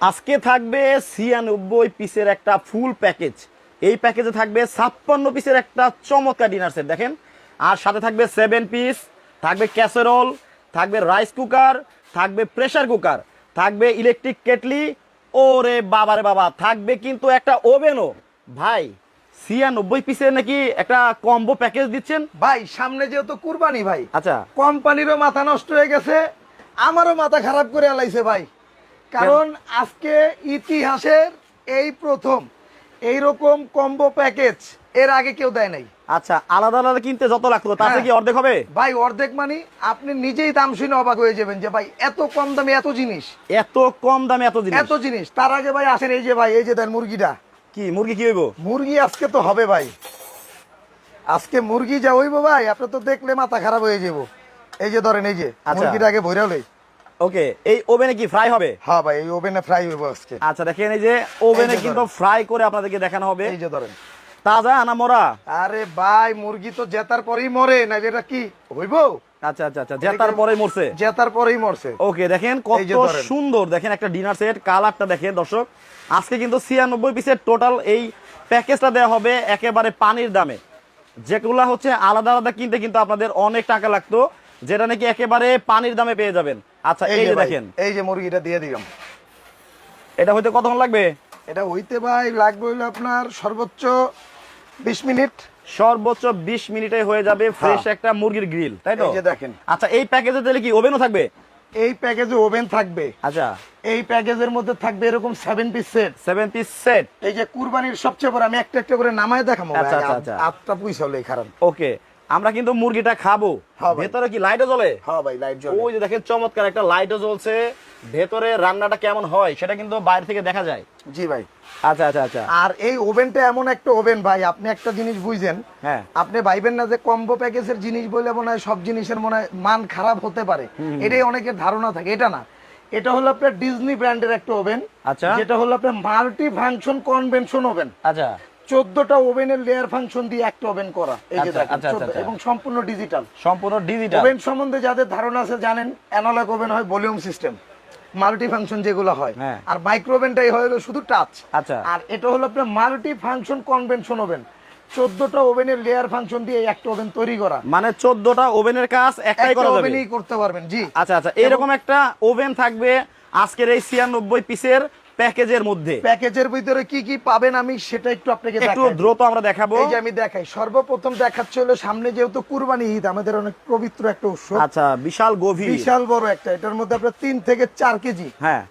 আজকে থাকবে 96 পিসের একটা ফুল প্যাকেজ। এই প্যাকেজে থাকবে 56 পিসের একটা চমৎকার ডিনার সেট দেখেন। আর সাথে থাকবে 7 পিস, থাকবে ক্যাসেরোল, থাকবে রাইস কুকার, থাকবে প্রেসার কুকার, থাকবে ইলেকট্রিক কেটলি, ওরে বাবারে বাবা, থাকবে কিন্তু একটা ওভেনও। ভাই 96 পিসের নাকি একটা কম্বো প্যাকেজ দিচ্ছেন ভাই সামনে যেহেতু কুরবানি ভাই, আচ্ছা কোম্পানিরও মাথা নষ্ট হয়ে গেছে, আমারও মাথা খারাপ করে আলাইছে ভাই। কারণ আজকে ইতিহাসের এই প্রথম এইরকম কম্বো প্যাকেজ, এর আগে কেউ দেয় নাই আচ্ছা, আলাদা আলাদা কিনতে যত লাগতো তাতে কি অর্ধেক হবে ভাই। অর্ধেক মানে আপনি নিজেই দাম শুনে অবাক হয়ে যাবেন যে ভাই এত কম দামে এত জিনিস, এত কম দামে এত জিনিস এত জিনিস। তার আগে ভাই আসেন, এই যে ভাই এই যে দেন মুরগিটা। কি মুরগি কি হইব মুরগি আজকে তো হবে ভাই, আজকে মুরগি যা হইব ভাই, আপনি তো দেখলে মাথা খারাপ হয়ে যাবো। এই যে ধরেন এই যে মুরগিটা আগে ভৈরালে। ওকে, এই ওভেনে কি ফ্রাই হবে? হ্যাঁ ভাই, এই ওভেনে ফ্রাই হইব আজকে। আচ্ছা দেখেন, এই যে ওভেনে এই যে কিন্তু ধরেন। ফ্রাই করে আপনাদেরকে দেখানো হবে। এই যে ধরেন, তাজা আনা মরা? আরে ভাই মুরগি তো জেতার পরেই মরে না, এটা কি হইব? আচ্ছা আচ্ছা আচ্ছা, জেতার পরে মরছে। জেতার পরেই মরছে। ওকে, দেখেন এই যে কত ধরেন। সুন্দর, দেখেন একটা ডিনার সেট, কালারটা দেখেন দর্শক। আজকে কিন্তু 96 পিসের টোটাল এই প্যাকেজটা দেওয়া হবে একেবারে পানির দামে। যেগুলা হচ্ছে আলাদা আলাদা কিনতে কিন্তু আপনাদের অনেক টাকা লাগতো, যেটা নাকি একেবারে পানির দামে পেয়ে যাবেন। আচ্ছা এই যে ভাই, দেখেন, এই যে মুরগিটা দিয়ে দিলাম। এটা হইতে কতক্ষণ লাগবে? এটা হইতে ভাই লাগবে হইলো আপনার সর্বোচ্চ 20 মিনিট। সর্বোচ্চ 20 মিনিটে হয়ে যাবে ফ্রেশ একটা মুরগির গ্রিল, তাই তো? এই যে দেখেন, আচ্ছা, এই প্যাকেজে তাহলে কি ওভেনও থাকবে? এই প্যাকেজে ওভেন থাকবে। আচ্ছা, এই প্যাকেজের মধ্যে থাকবে এরকম 7 পিস সেট। 7 piece set. এই যে কুরবানির সবচেয়ে বড়, আমি একটা একটা করে নামায় দেখাবো ভাই। আচ্ছা, আচ্ছা, আচ্ছা। আটটা পয়সা হলো এই কারণ। ওকে, আমরা কিন্তু মুরগিটা খাবো। হ্যাঁ ভাই। ভেতরে কি লাইটও জ্বলে? হ্যাঁ ভাই, লাইট জ্বলে। ওই যে দেখেন চমৎকার একটা লাইটও জ্বলছে। ভেতরে রান্নাটা কেমন হয় সেটা কিন্তু বাইরে থেকে দেখা যায়। জি ভাই। আচ্ছা আচ্ছা আচ্ছা, আর এই ওভেনটা এমন একটা ওভেন ভাই, আপনি একটা জিনিস বুঝছেন, হ্যাঁ আপনি ভাইবেন না যে কম্বো প্যাকেজের জিনিস বলে মনে হয় সব জিনিসের মনে হয় মান খারাপ হতে পারে, এটাই অনেকের ধারণা থাকে। এটা না, এটা হলো আপনার ডিজনি ব্র্যান্ডের একটা ওভেন। আচ্ছা, যেটা হলো আপনার মাল্টি ফাংশন কনভেনশন ওভেন। আচ্ছা 14টা ওভেনের লেয়ার ফাংশন দিয়ে একটা ওভেন করা। এই যে আচ্ছা, দেখেন, আচ্ছা, 14 আচ্ছা। এবং সম্পূর্ণ ডিজিটাল। সম্পূর্ণ ডিজিটাল। ওভেন সম্বন্ধে যাদের ধারণা আছে জানেন, অ্যানালগ ওভেন হয় ভলিউম সিস্টেম, মাল্টি ফাংশন যেগুলো হয়, হ্যাঁ। আর মাইক্রো ওভেনটাই হয় হলো শুধু টাচ। আচ্ছা, আর এটা হলো আপনার মাল্টি ফাংশন কনভেনশন ওভেন। 14টা ওভেনের লেয়ার ফাংশন দিয়ে একটা ওভেন তৈরি করা, মানে 14টা ওভেনের কাজ একটাই একটা করা যাবে। ওভেনই করতে পারবেন। জি আচ্ছা আচ্ছা, এইরকম একটা ওভেন থাকবে আজকের এই 96 পিসের প্যাকেজের মধ্যে। প্যাকেজের ভিতরে কি কি পাবেন আমি সেটা একটু আপনাকে একটু দেখাই। দ্রুত আমরা দেখাবো। এই যে আমি দেখাই, সর্বপ্রথম দেখাচ্ছে হলো সামনে যেহেতু কুরবানি ঈদ, আমাদের অনেক পবিত্র একটা উৎসব। আচ্ছা, বিশাল গভীর, বিশাল বড় একটা, এটার মধ্যে আপনার 3 থেকে 4 কেজি হ্যাঁ